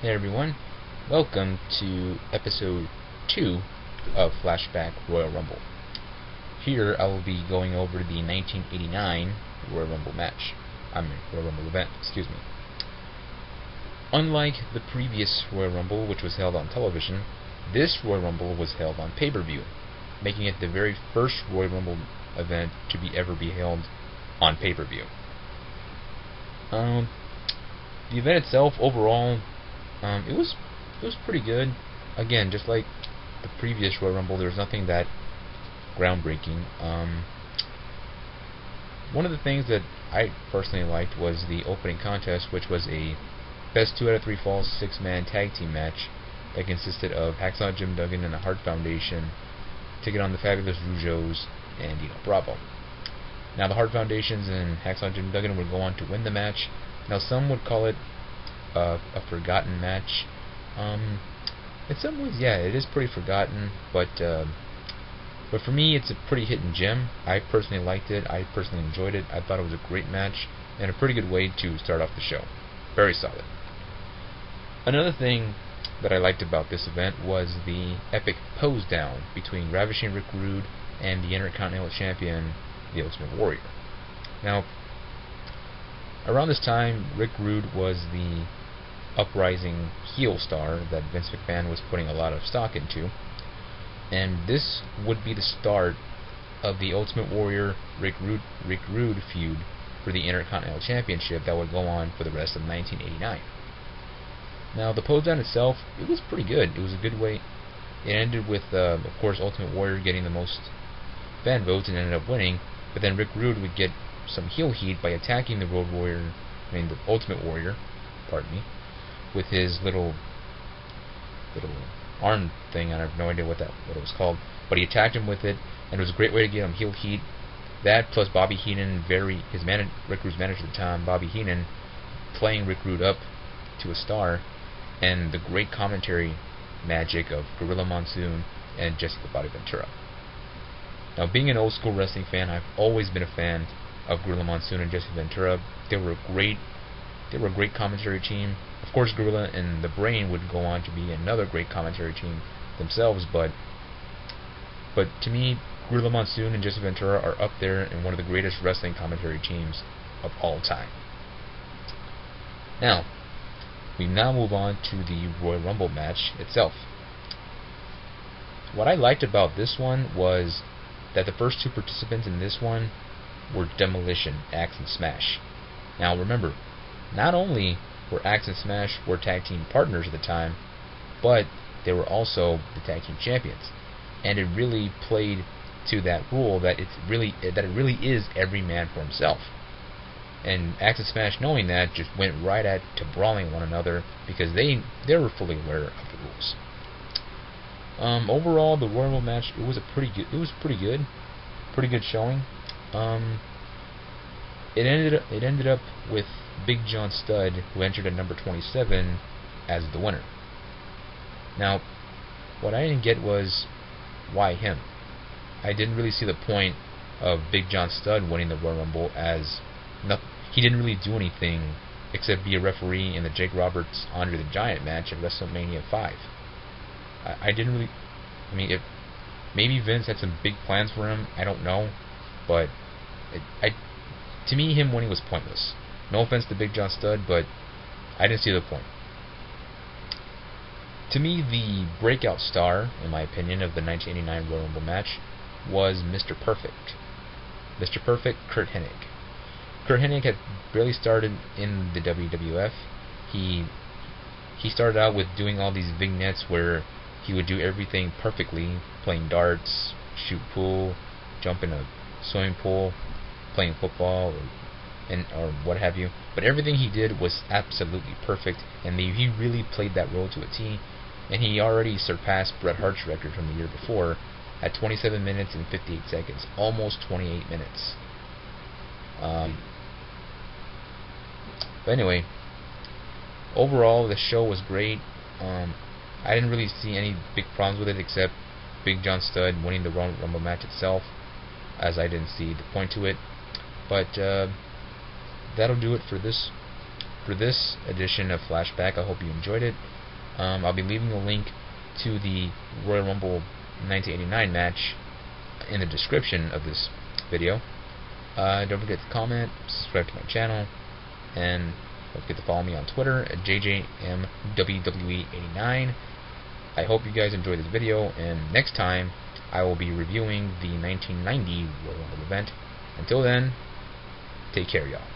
Hey everyone, welcome to episode 2 of Flashback Royal Rumble. Here I will be going over the 1989 Royal Rumble Royal Rumble event, excuse me. Unlike the previous Royal Rumble, which was held on television, this Royal Rumble was held on pay-per-view, making it the very first Royal Rumble event to ever be held on pay-per-view. The event itself, overall, it was pretty good. Again, just like the previous Royal Rumble, there was nothing that groundbreaking. One of the things that I personally liked was the opening contest, which was a best 2 out of 3 falls 6-man tag team match that consisted of Hacksaw Jim Duggan and the Hart Foundation taking on the Fabulous Rougeaus and Dino Bravo. Now, the Hart Foundations and Hacksaw Jim Duggan would go on to win the match. Now, some would call it a forgotten match. In some ways, yeah, it is pretty forgotten, but for me, it's a pretty hidden gem. I personally liked it. I personally enjoyed it. I thought it was a great match and a pretty good way to start off the show. Very solid. Another thing that I liked about this event was the epic pose down between Ravishing Rick Rude and the Intercontinental Champion, the Ultimate Warrior. Now, around this time, Rick Rude was the uprising heel star that Vince McMahon was putting a lot of stock into, and this would be the start of the Ultimate Warrior Rick Rude feud for the Intercontinental Championship that would go on for the rest of 1989. Now, the pose down itself, it was pretty good. It was a good way. It ended with, of course, Ultimate Warrior getting the most fan votes and ended up winning, but then Rick Rude would get some heel heat by attacking the the Ultimate Warrior, pardon me, with his little arm thing. I have no idea what it was called, but he attacked him with it, and it was a great way to get him heel heat. That plus Bobby Heenan, Rick Rude's manager at the time, Bobby Heenan, playing Rick Rude up to a star, and the great commentary magic of Gorilla Monsoon and Jessica Bobby Ventura. Now, being an old school wrestling fan, I've always been a fan of Gorilla Monsoon and Jessica Ventura. They were a great commentary team. Of course, Gorilla and the Brain would go on to be another great commentary team themselves, but to me, Gorilla Monsoon and Jessica Ventura are up there in one of the greatest wrestling commentary teams of all time. Now, we now move on to the Royal Rumble match itself. What I liked about this one was that the first two participants in this one were Demolition, Axe, and Smash. Now, remember, not only were Axe and Smash tag team partners at the time, but they were also the tag team champions, and it really played to that rule that it really is every man for himself. And Axe and Smash, knowing that, just went right to brawling one another because they were fully aware of the rules. Overall, the Royal Rumble match, it was pretty good showing. It ended up with Big John Studd, who entered at number 27, as the winner. Now, what I didn't get was, why him? I didn't really see the point of Big John Studd winning the Royal Rumble, as he didn't really do anything except be a referee in the Jake Roberts Andre the Giant match at WrestleMania 5. If maybe Vince had some big plans for him, I don't know, but to me, him winning was pointless. No offense to Big John Studd, but I didn't see the point. To me, the breakout star, in my opinion, of the 1989 Royal Rumble match was Mr. Perfect. Mr. Perfect, Curt Hennig. Curt Hennig had barely started in the WWF. He started out with doing all these vignettes where he would do everything perfectly, playing darts, shoot pool, jump in a swimming pool, playing football, or what have you. But everything he did was absolutely perfect, and he really played that role to a T. And he already surpassed Bret Hart's record from the year before at 27 minutes and 58 seconds, almost 28 minutes. But anyway, overall, the show was great. I didn't really see any big problems with it except Big John Studd winning the Royal Rumble match itself, as I didn't see the point to it. But that'll do it for this for this edition of Flashback. I hope you enjoyed it. I'll be leaving a link to the Royal Rumble 1989 match in the description of this video. Don't forget to comment, subscribe to my channel, and don't forget to follow me on Twitter at JJMWWE89. I hope you guys enjoyed this video, and next time I will be reviewing the 1990 Royal Rumble event. Until then, take care, y'all.